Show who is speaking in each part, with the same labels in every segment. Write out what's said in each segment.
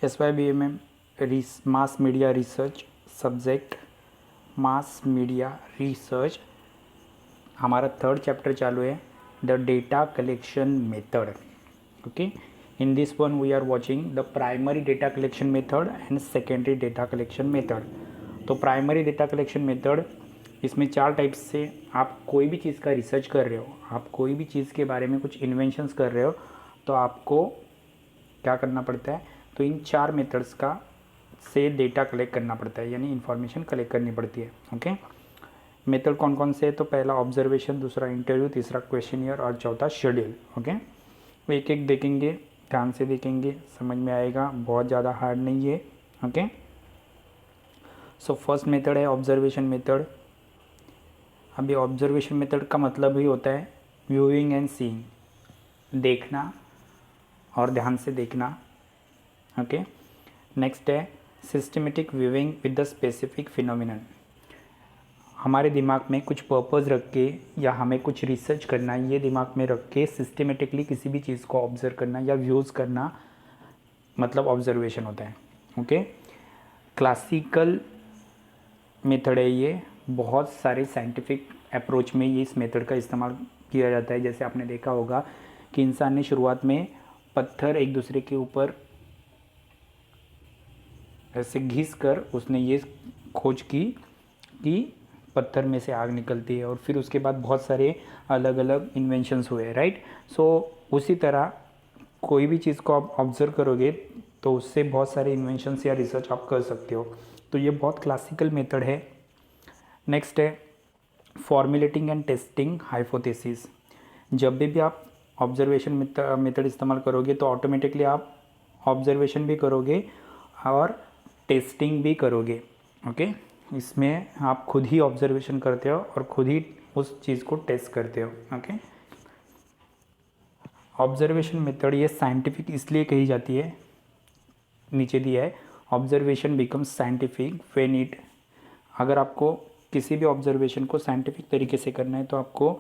Speaker 1: SYBMM mass media research subject mass media research, हमारा third chapter चालू है, the data collection method. Okay, in this one we are watching the primary data collection method and secondary data collection method. तो primary data collection method, इसमें 4 types से आप कोई भी चीज़ का रिसर्च कर रहे हो, आप कोई भी चीज़ के बारे में कुछ इन्वेंशंस कर रहे हो, तो आपको क्या करना पड़ता है, तो इन 4 मेथड्स का से डेटा कलेक्ट करना पड़ता है, यानी इन्फॉर्मेशन कलेक्ट करनी पड़ती है. ओके, मेथड कौन कौन से है, तो पहला ऑब्जर्वेशन, दूसरा इंटरव्यू, तीसरा क्वेश्चनियर और चौथा शेड्यूल. ओके, एक एक देखेंगे, ध्यान से देखेंगे, समझ में आएगा, बहुत ज़्यादा हार्ड नहीं है. ओके, सो फर्स्ट मेथड है ऑब्जर्वेशन मेथड. अभी ऑब्जर्वेशन मेथड का मतलब ही होता है व्यूइंग एंड सीइंग, देखना और ध्यान से देखना. ओके, नेक्स्ट है systematic viewing with the specific phenomenon. हमारे दिमाग में कुछ पर्पस रख के या हमें कुछ रिसर्च करना है, ये दिमाग में रख के सिस्टमेटिकली किसी भी चीज़ को ऑब्जर्व करना या व्यूज़ करना, मतलब ऑब्जर्वेशन होता है. ओके, क्लासिकल मेथड है ये, बहुत सारे साइंटिफिक अप्रोच में ये इस मेथड का इस्तेमाल किया जाता है. जैसे आपने देखा होगा कि इंसान ने शुरुआत में पत्थर एक दूसरे के ऊपर ऐसे घिस कर उसने ये खोज की कि पत्थर में से आग निकलती है, और फिर उसके बाद बहुत सारे अलग अलग इन्वेंशंस हुए, राइट. सो उसी तरह कोई भी चीज़ को आप ऑब्जर्व करोगे तो उससे बहुत सारे इन्वेंशंस या रिसर्च आप कर सकते हो. तो ये बहुत क्लासिकल मेथड है. नेक्स्ट है फॉर्मुलेटिंग एंड टेस्टिंग हाइपोथेसिस. जब भी आप ऑब्जर्वेशन मेथड इस्तेमाल करोगे तो ऑटोमेटिकली आप ऑब्जर्वेशन भी करोगे और टेस्टिंग भी करोगे. ओके, इसमें आप खुद ही ऑब्जर्वेशन करते हो और खुद ही उस चीज़ को टेस्ट करते हो. ओके, ऑब्जर्वेशन मेथड ये साइंटिफिक इसलिए कही जाती है, नीचे दिया है, observation becomes scientific when it. अगर आपको किसी भी ऑब्जर्वेशन को साइंटिफिक तरीके से करना है तो आपको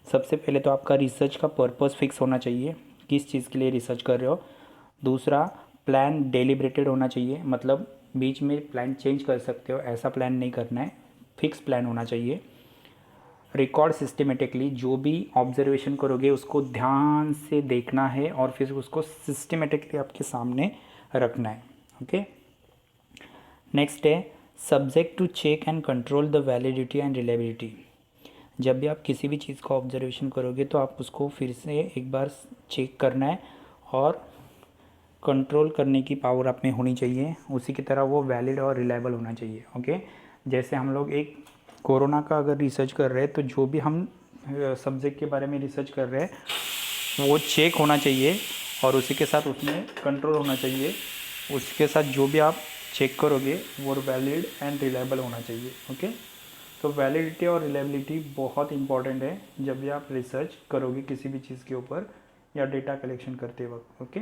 Speaker 1: सबसे पहले तो आपका रिसर्च का पर्पस फिक्स होना चाहिए, किस चीज़ के लिए रिसर्च कर रहे हो. दूसरा, प्लान डेलिब्रेटेड होना चाहिए, मतलब बीच में प्लान चेंज कर सकते हो, ऐसा प्लान नहीं करना है, फिक्स प्लान होना चाहिए. रिकॉर्ड सिस्टमेटिकली, जो भी ऑब्जर्वेशन करोगे उसको ध्यान से देखना है और फिर उसको सिस्टमेटिकली आपके सामने रखना है. ओके, नेक्स्ट है subject to check and control the validity and reliability. जब भी आप किसी भी चीज़ का ऑब्जर्वेशन करोगे तो आप उसको फिर से एक बार चेक करना है और कंट्रोल करने की पावर आप में होनी चाहिए. उसी की तरह वो वैलिड और रिलायबल होना चाहिए. ओके, जैसे हम लोग एक कोरोना का अगर रिसर्च कर रहे हैं तो जो भी हम सब्जेक्ट के बारे में रिसर्च कर रहे हैं वो चेक होना चाहिए और उसी के साथ उसमें कंट्रोल होना चाहिए. उसके साथ जो भी आप चेक करोगे वो वैलिड एंड रिलायबल होना चाहिए. ओके, तो वैलिडिटी और रिलायबिलिटी बहुत इंपॉर्टेंट है जब भी आप रिसर्च करोगे किसी भी चीज़ के ऊपर या डेटा कलेक्शन करते वक्त. ओके,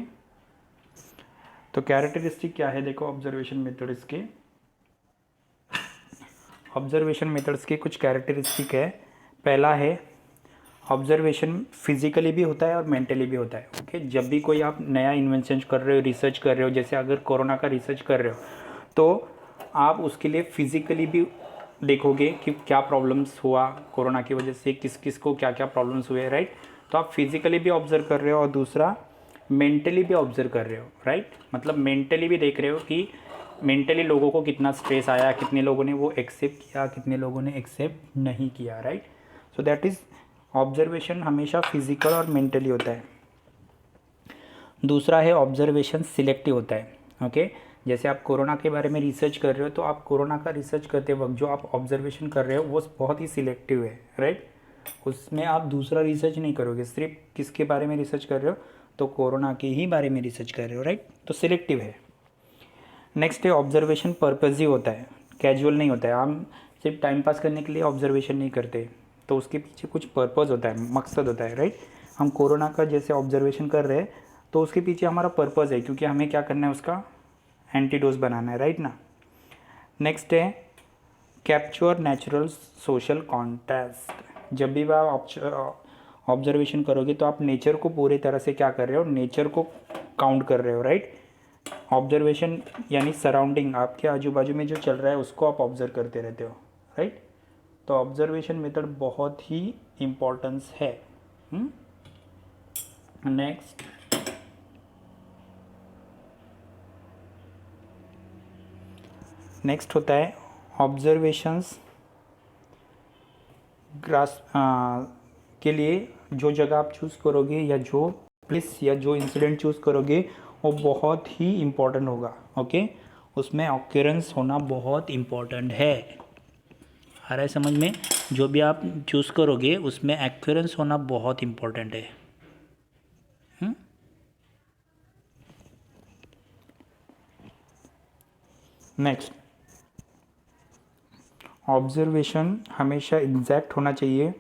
Speaker 1: तो कैरेक्टरिस्टिक क्या है, देखो ऑब्जर्वेशन मेथड्स के, ऑब्जर्वेशन मेथड्स के कुछ कैरेक्टरिस्टिक है. पहला है ऑब्जर्वेशन फिजिकली भी होता है और मेंटली भी होता है. ओके, जब भी कोई आप नया इन्वेंशन कर रहे हो, रिसर्च कर रहे हो, जैसे अगर कोरोना का रिसर्च कर रहे हो तो आप उसके लिए फिजिकली भी देखोगे कि क्या प्रॉब्लम्स हुआ कोरोना की वजह से, किस किस को क्या क्या प्रॉब्लम्स हुए, राइट. तो आप फिजिकली भी ऑब्जर्व कर रहे हो और दूसरा मेंटली भी ऑब्जर्व कर रहे हो, राइट. मतलब मेंटली भी देख रहे हो कि मेंटली लोगों को कितना स्ट्रेस आया, कितने लोगों ने वो एक्सेप्ट किया, कितने लोगों ने एक्सेप्ट नहीं किया, right. So that is observation हमेशा फिजिकल और मेंटली होता है. दूसरा है ऑब्जर्वेशन सिलेक्टिव होता है. ओके, जैसे आप कोरोना के बारे में रिसर्च कर रहे हो तो आप कोरोना का रिसर्च करते वक्त जो आप ऑब्जर्वेशन कर रहे हो वो बहुत ही सिलेक्टिव है, राइट. उसमें आप दूसरा रिसर्च नहीं करोगे, सिर्फ किसके बारे में रिसर्च कर रहे हो, तो कोरोना के ही बारे में रिसर्च कर रहे हो, राइट. तो सिलेक्टिव है. नेक्स्ट है ऑब्जर्वेशन पर्पसिव होता है, कैजुअल नहीं होता है. हम सिर्फ टाइम पास करने के लिए ऑब्जर्वेशन नहीं करते, तो उसके पीछे कुछ पर्पस होता है, मकसद होता है, राइट. हम कोरोना का जैसे ऑब्जर्वेशन कर रहे हैं तो उसके पीछे हमारा पर्पस है, क्योंकि हमें क्या करना है, उसका एंटीडोज बनाना है, राइट ना. नेक्स्ट है कैप्चर नेचुरल सोशल कॉन्टेक्स्ट. जब भी आप ऑब्जर्वेशन करोगे तो आप नेचर को पूरी तरह से क्या कर रहे हो, नेचर को काउंट कर रहे हो, राइट. ऑब्जर्वेशन यानी सराउंडिंग, आपके आजू बाजू में जो चल रहा है उसको आप ऑब्जर्व करते रहते हो, राइट। तो ऑब्जर्वेशन मेथड बहुत ही इम्पोर्टेंस है। नेक्स्ट, होता है ऑब्जर्वेशंस ग्रास के लिए जो जगह आप चूज़ करोगे या जो प्लेस या जो इंसिडेंट चूज़ करोगे वो बहुत ही इम्पोर्टेंट होगा, ओके। उसमें ऑक्यूरेंस होना बहुत इम्पोर्टेंट है। आ रहा है समझ में? जो भी आप चूज़ करोगे उसमें एक्यूरेंस होना बहुत इम्पोर्टेंट है। नेक्स्ट, ऑब्जर्वेशन हमेशा एग्जैक्ट होना चाहिए,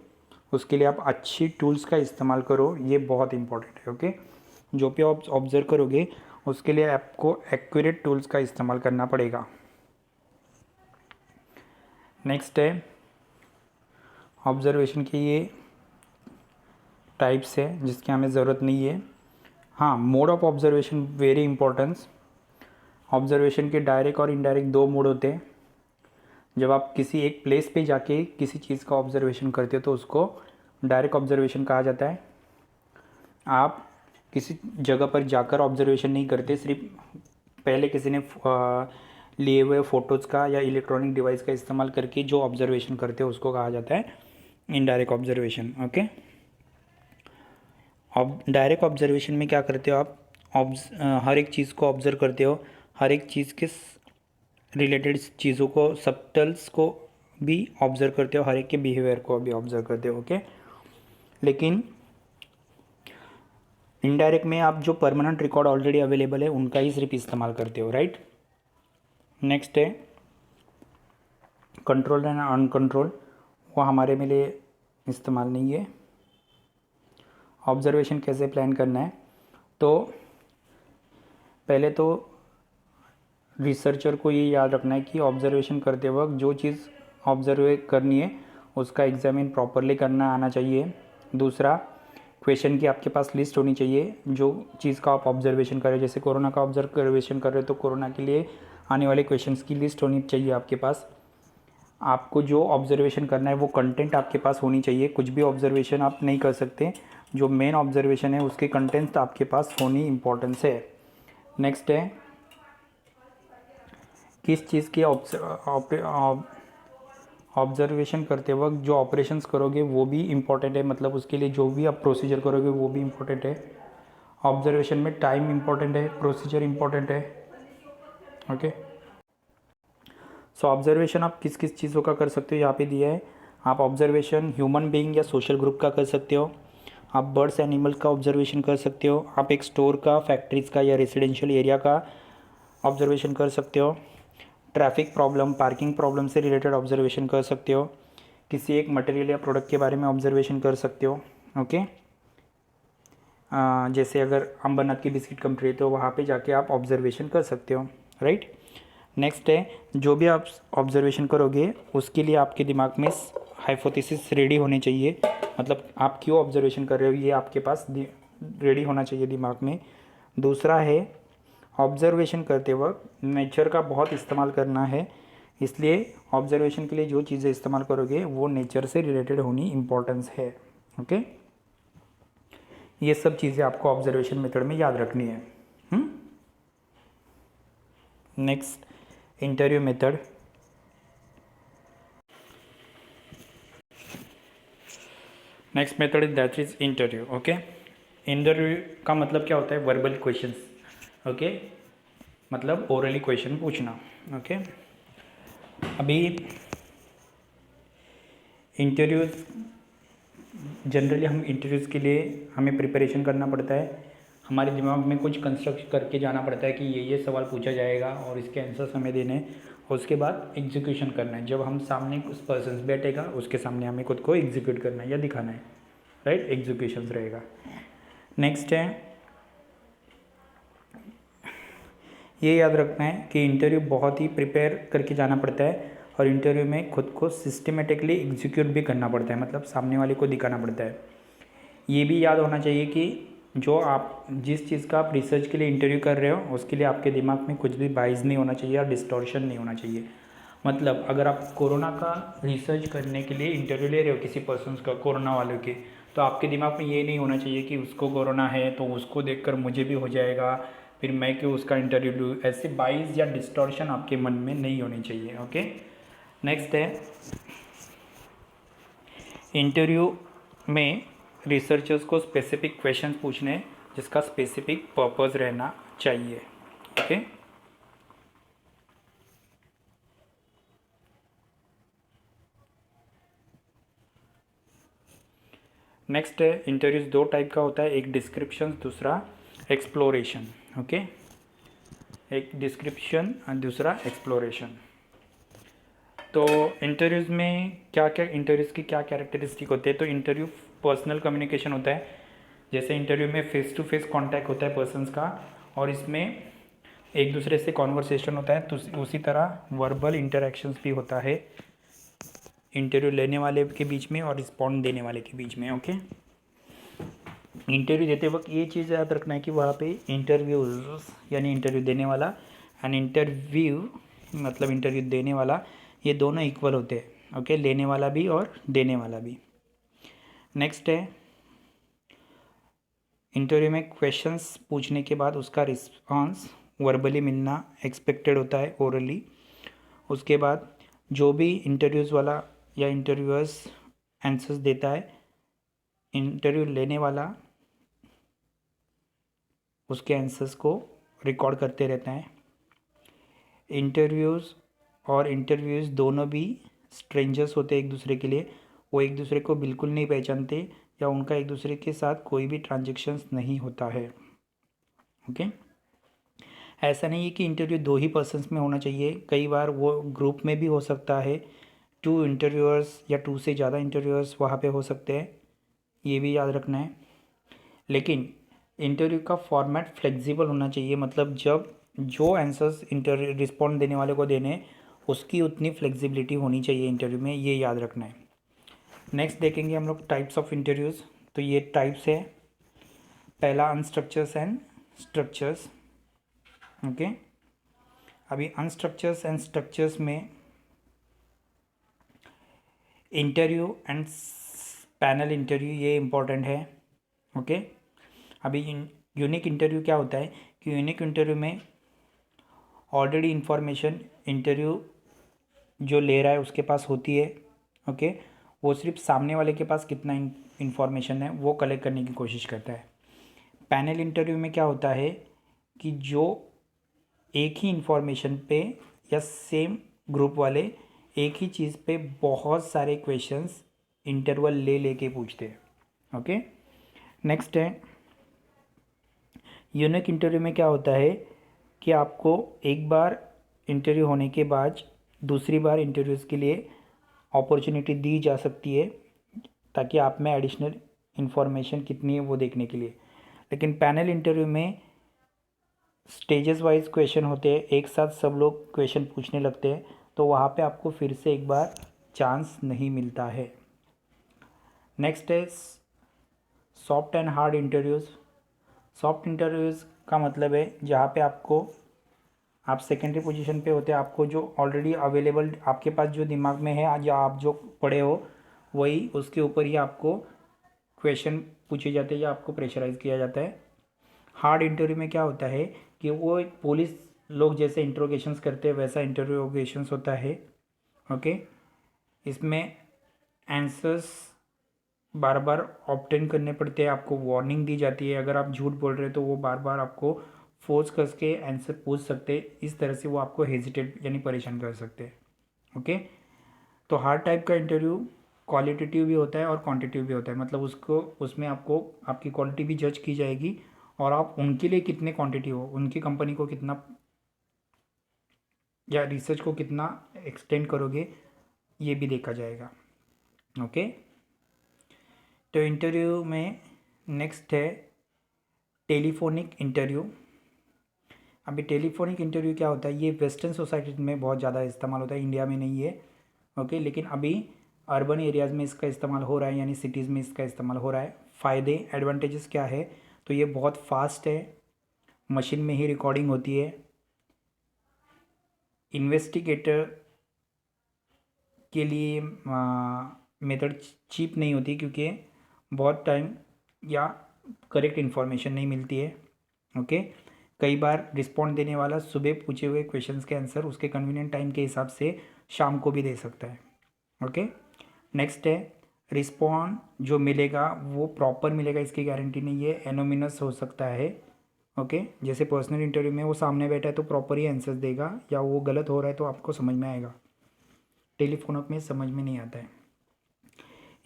Speaker 1: उसके लिए आप अच्छी टूल्स का इस्तेमाल करो, ये बहुत इम्पोर्टेंट है, ओके। जो भी आप ऑब्जर्व करोगे उसके लिए आपको एक्यूरेट टूल्स का इस्तेमाल करना पड़ेगा। नेक्स्ट है, ऑब्जर्वेशन के ये टाइप्स है जिसकी हमें ज़रूरत नहीं है। हाँ, mode of observation very importance. Observation के डायरेक्ट और इनडायरेक्ट दो मोड होते हैं। जब आप किसी एक प्लेस पे जाके किसी चीज़ का ऑब्जर्वेशन करते हो तो उसको डायरेक्ट ऑब्जर्वेशन कहा जाता है। आप किसी जगह पर जाकर ऑब्जर्वेशन नहीं करते, सिर्फ पहले किसी ने लिए हुए फ़ोटोज़ का या इलेक्ट्रॉनिक डिवाइस का इस्तेमाल करके जो ऑब्जर्वेशन करते हो उसको कहा जाता है इनडायरेक्ट ऑब्जर्वेशन, ओके। अब डायरेक्ट ऑब्जर्वेशन में क्या करते हो आप? हर एक चीज़ को ऑब्जर्व करते हो, हर एक चीज़ के रिलेटेड चीज़ों को, सबटल्स को भी ऑब्जर्व करते हो, हर एक के बिहेवियर को भी ऑब्जर्व करते हो, ओके। लेकिन इनडायरेक्ट में आप जो परमानेंट रिकॉर्ड ऑलरेडी अवेलेबल है उनका ही सिर्फ इस्तेमाल करते हो, राइट। नेक्स्ट है कंट्रोल एंड अनकंट्रोल, वो हमारे में लिए इस्तेमाल नहीं है। ऑब्जर्वेशन कैसे प्लान करना है? तो पहले तो रिसर्चर को ये याद रखना है कि ऑब्जर्वेशन करते वक्त जो चीज़ ऑब्जर्व करनी है उसका एग्जामिन प्रॉपरली करना आना चाहिए। दूसरा, क्वेश्चन की आपके पास लिस्ट होनी चाहिए, जो चीज़ का आप ऑब्जर्वेशन कर रहे हो। जैसे कोरोना का ऑब्जर्वेशन कर रहे हो तो कोरोना के लिए आने वाले क्वेश्चंस की लिस्ट होनी चाहिए आपके पास। आपको जो ऑब्जर्वेशन करना है वो कंटेंट आपके पास होनी चाहिए। कुछ भी ऑब्जर्वेशन आप नहीं कर सकते, जो मेन ऑब्जर्वेशन है उसके कंटेंट आपके पास होनी इम्पोर्टेंस है। नेक्स्ट है, किस चीज़ की ऑब्जर्वेशन करते वक्त जो ऑपरेशंस करोगे वो भी इम्पोर्टेंट है, मतलब उसके लिए जो भी आप प्रोसीजर करोगे वो भी इम्पोर्टेंट है। ऑब्जर्वेशन में टाइम इम्पोर्टेंट है, प्रोसीजर इम्पोर्टेंट है, ओके। सो ऑब्जर्वेशन आप किस किस चीज़ों का कर सकते हो यहाँ पे दिया है। आप ऑब्जर्वेशन ह्यूमन बीइंग या सोशल ग्रुप का कर सकते हो, आप बर्ड्स एनिमल का ऑब्जर्वेशन कर सकते हो, आप एक स्टोर का, फैक्ट्रीज़ का या रेजिडेंशियल एरिया का ऑब्जर्वेशन कर सकते हो, ट्रैफिक प्रॉब्लम, पार्किंग प्रॉब्लम से रिलेटेड ऑब्जर्वेशन कर सकते हो, किसी एक मटेरियल या प्रोडक्ट के बारे में ऑब्जर्वेशन कर सकते हो, ओके। जैसे अगर अम्बरनाथ की बिस्किट कंपनी है तो वहाँ पे जाके आप ऑब्जर्वेशन कर सकते हो, राइट। नेक्स्ट है, जो भी आप ऑब्जर्वेशन करोगे उसके लिए आपके दिमाग में हाइपोथेसिस रेडी होनी चाहिए, मतलब आप क्यों ऑब्जर्वेशन कर रहे हो ये आपके पास रेडी होना चाहिए दिमाग में। दूसरा है, ऑब्जर्वेशन करते वक्त नेचर का बहुत इस्तेमाल करना है, इसलिए ऑब्जर्वेशन के लिए जो चीज़ें इस्तेमाल करोगे वो नेचर से रिलेटेड होनी इम्पोर्टेंस है, ओके। ये सब चीज़ें आपको ऑब्जर्वेशन मेथड में याद रखनी है। Next, interview method. Next method is that is interview, okay. Interview का मतलब क्या होता है? वर्बल क्वेश्चंस, ओके, मतलब ओरली क्वेश्चन पूछना, ओके। अभी इंटरव्यूज़ जनरली हम इंटरव्यूज़ के लिए हमें प्रिपरेशन करना पड़ता है, हमारे दिमाग में कुछ कंस्ट्रक्ट करके जाना पड़ता है कि ये सवाल पूछा जाएगा और इसके आंसर्स हमें देने हैं, और उसके बाद एग्जीक्यूशन करना है। जब हम सामने कुछ पर्सन बैठेगा उसके सामने हमें खुद को एग्जीक्यूट करना है या दिखाना है, राइट, एग्जीक्यूशन रहेगा। नेक्स्ट है, ये याद रखना है कि इंटरव्यू बहुत ही प्रिपेयर करके जाना पड़ता है और इंटरव्यू में खुद को सिस्टमेटिकली एग्जीक्यूट भी करना पड़ता है, मतलब सामने वाले को दिखाना पड़ता है। ये भी याद होना चाहिए कि जो आप जिस चीज़ का आप रिसर्च के लिए इंटरव्यू कर रहे हो उसके लिए आपके दिमाग में कुछ भी बाइस नहीं होना चाहिए और डिस्टॉर्शन नहीं होना चाहिए। मतलब अगर आप कोरोना का रिसर्च करने के लिए इंटरव्यू ले रहे हो किसी पर्सन्स का, कोरोना वालों के, तो आपके दिमाग में ये नहीं होना चाहिए कि उसको कोरोना है तो उसको देखकर मुझे भी हो जाएगा, फिर मैं क्यों उसका इंटरव्यू लूँ। ऐसे बाइस या डिस्टॉर्शन आपके मन में नहीं होनी चाहिए। ओके, नेक्स्ट है इंटरव्यू में रिसर्चर्स को स्पेसिफिक क्वेश्चन पूछने जिसका स्पेसिफिक पर्पस रहना चाहिए। ओके, नेक्स्ट है इंटरव्यूज दो टाइप का होता है, एक डिस्क्रिप्शन दूसरा एक्सप्लोरेशन। ओके, एक डिस्क्रिप्शन और दूसरा एक्सप्लोरेशन। तो इंटरव्यूज़ में क्या क्या, इंटरव्यूज़ की क्या कैरेक्टरिस्टिक होते हैं, तो इंटरव्यू पर्सनल कम्युनिकेशन होता है। जैसे इंटरव्यू में फेस टू फेस कांटेक्ट होता है पर्सन्स का, और इसमें एक दूसरे से कॉन्वर्सेशन होता है। तो उसी तरह वर्बल इंटरेक्शंस भी होता है इंटरव्यू लेने वाले के बीच में और रिस्पॉन्ड देने वाले के बीच में। ओके, इंटरव्यू देते वक्त ये चीज़ याद रखना है कि वहाँ पे इंटरव्यूज़ यानी इंटरव्यू देने वाला एंड इंटरव्यू मतलब इंटरव्यू देने वाला, ये दोनों इक्वल होते हैं। ओके, लेने वाला भी और देने वाला भी। नेक्स्ट है इंटरव्यू में क्वेश्चंस पूछने के बाद उसका रिस्पांस वर्बली मिलना एक्सपेक्टेड होता है, ओरली। उसके बाद जो भी इंटरव्यूज़ वाला या इंटरव्यूअर्स आंसर्स देता है, इंटरव्यू लेने वाला उसके आंसर्स को रिकॉर्ड करते रहता है। इंटरव्यूज़ दोनों भी स्ट्रेंजर्स होते हैं एक दूसरे के लिए, वो एक दूसरे को बिल्कुल नहीं पहचानते या उनका एक दूसरे के साथ कोई भी ट्रांजेक्शन्स नहीं होता है। ओके, ऐसा नहीं है कि इंटरव्यू दो ही पर्सन्स में होना चाहिए, कई बार वो ग्रुप में भी हो सकता है। 2 इंटरव्यूअर्स या 2 से ज़्यादा इंटरव्यूअर्स वहाँ पे हो सकते हैं, ये भी याद रखना है। लेकिन इंटरव्यू का फॉर्मेट फ्लेक्सिबल होना चाहिए, मतलब जब जो आंसर्स इंटरव्यू रिस्पॉन्ड देने वाले को देने उसकी उतनी फ्लेक्सिबिलिटी होनी चाहिए इंटरव्यू में, ये याद रखना है। नेक्स्ट देखेंगे हम लोग टाइप्स ऑफ इंटरव्यूज़। तो ये टाइप्स है, पहला अनस्ट्रक्चर्स एंड स्ट्रक्चर्स। ओके, अभी अनस्ट्रक्चर्स एंड स्ट्रक्चर्स में इंटरव्यू एंड पैनल इंटरव्यू ये इम्पोर्टेंट है। ओके, अभी यूनिक इंटरव्यू क्या होता है कि यूनिक इंटरव्यू में ऑलरेडी इन्फॉर्मेशन इंटरव्यू जो ले रहा है उसके पास होती है। ओके, वो सिर्फ सामने वाले के पास कितना इन्फॉर्मेशन है वो कलेक्ट करने की कोशिश करता है। पैनल इंटरव्यू में क्या होता है कि जो एक ही इन्फॉर्मेशन पे या सेम ग्रुप वाले एक ही चीज़ पे बहुत सारे क्वेश्चंस इंटरवल ले लेके पूछते हैं। ओके, नेक्स्ट है यूनिक इंटरव्यू में क्या होता है कि आपको एक बार इंटरव्यू होने के बाद दूसरी बार इंटरव्यूज़ के लिए अपॉर्चुनिटी दी जा सकती है ताकि आप में एडिशनल इन्फॉर्मेशन कितनी है वो देखने के लिए। लेकिन पैनल इंटरव्यू में स्टेजेस वाइज क्वेश्चन होते हैं, एक साथ सब लोग क्वेश्चन पूछने लगते हैं, तो वहाँ पे आपको फिर से एक बार चांस नहीं मिलता है। नेक्स्ट है soft and hard interviews. Soft interviews का मतलब है जहाँ पे आपको आप सेकेंडरी पोजीशन पे होते हैं, आपको जो ऑलरेडी अवेलेबल आपके पास जो दिमाग में है या आप जो पढ़े हो वही उसके ऊपर ही आपको क्वेश्चन पूछे जाते हैं या आपको प्रेशराइज किया जाता है। हार्ड इंटरव्यू में क्या होता है कि वो एक पुलिस लोग जैसे इंट्रोगेशंस करते हैं वैसा इंटरव्यूगेशंस होता है। ओके, इसमें आंसर्स बार बार ऑब्टेन करने पड़ते हैं, आपको वार्निंग दी जाती है, अगर आप झूठ बोल रहे हो तो वो बार बार आपको फोर्स करके आंसर पूछ सकते हैं, इस तरह से वो आपको हेजिटेट यानी परेशान कर सकते हैं। ओके, तो हर टाइप का इंटरव्यू क्वालिटेटिव भी होता है और क्वांटिटेटिव भी होता है, मतलब उसको उसमें आपको आपकी क्वालिटी भी जज की जाएगी और आप उनके लिए कितने क्वांटिटी हो, उनकी कंपनी को कितना या रिसर्च को कितना एक्सटेंड करोगे ये भी देखा जाएगा। ओके, तो इंटरव्यू में नेक्स्ट है टेलीफोनिक इंटरव्यू। अभी टेलीफोनिक इंटरव्यू क्या होता है, ये वेस्टर्न सोसाइटी में बहुत ज़्यादा इस्तेमाल होता है, इंडिया में नहीं है। ओके, लेकिन अभी अर्बन एरियाज़ में इसका इस्तेमाल हो रहा है, यानी सिटीज़ में इसका इस्तेमाल हो रहा है। फ़ायदे एडवांटेजेस क्या है, तो ये बहुत फास्ट है, मशीन में ही रिकॉर्डिंग होती है। इन्वेस्टिगेटर के लिए मेथड चीप नहीं होती, क्योंकि बहुत टाइम या करेक्ट इन्फॉर्मेशन नहीं मिलती है। ओके, कई बार रिस्पॉन्ड देने वाला सुबह पूछे हुए क्वेश्चंस के आंसर उसके कन्वीनियंट टाइम के हिसाब से शाम को भी दे सकता है। ओके, नेक्स्ट है रिस्पॉन्ड जो मिलेगा वो प्रॉपर मिलेगा, इसकी गारंटी नहीं है, एनोमिनस हो सकता है। ओके, जैसे पर्सनल इंटरव्यू में वो सामने बैठा है तो प्रॉपर ही आंसर्स देगा, या वो गलत हो रहा है तो आपको समझ में आएगा, टेलीफोन में समझ में नहीं आता है।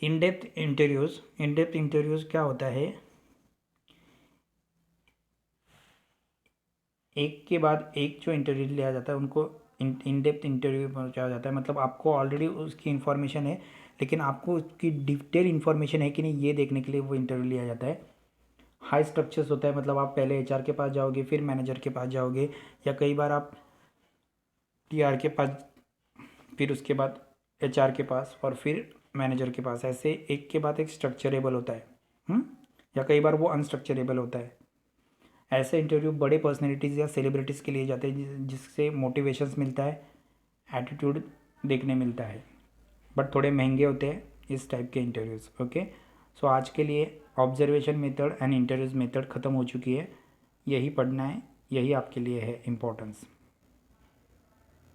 Speaker 1: इन डेप्थ इंटरव्यूज़ क्या होता है, एक के बाद एक जो इंटरव्यू लिया जाता है उनको इन डेप्थ इंटरव्यू पहुँचाया जाता है। मतलब आपको ऑलरेडी उसकी इन्फॉर्मेशन है, लेकिन आपको उसकी डिटेल इन्फॉर्मेशन है कि नहीं ये देखने के लिए वो इंटरव्यू लिया जाता है। हाई स्ट्रक्चर्स होता है, मतलब आप पहले एचआर के पास जाओगे, फिर मैनेजर के पास जाओगे, या कई बार आप टीआर के पास, फिर उसके बाद एचआर के पास, और फिर मैनेजर के पास, ऐसे एक के बाद एक स्ट्रक्चरेबल होता है। या कई बार वो अनस्ट्रक्चरेबल होता है। ऐसे इंटरव्यू बड़े पर्सनैलिटीज़ या सेलिब्रिटीज़ के लिए जाते हैं, जिससे मोटिवेशंस मिलता है, एटीट्यूड देखने मिलता है, बट थोड़े महंगे होते हैं इस टाइप के इंटरव्यूज़। ओके, सो आज के लिए observation method and interviews method ख़त्म हो चुकी है। यही पढ़ना है, यही आपके लिए है इम्पोर्टेंस।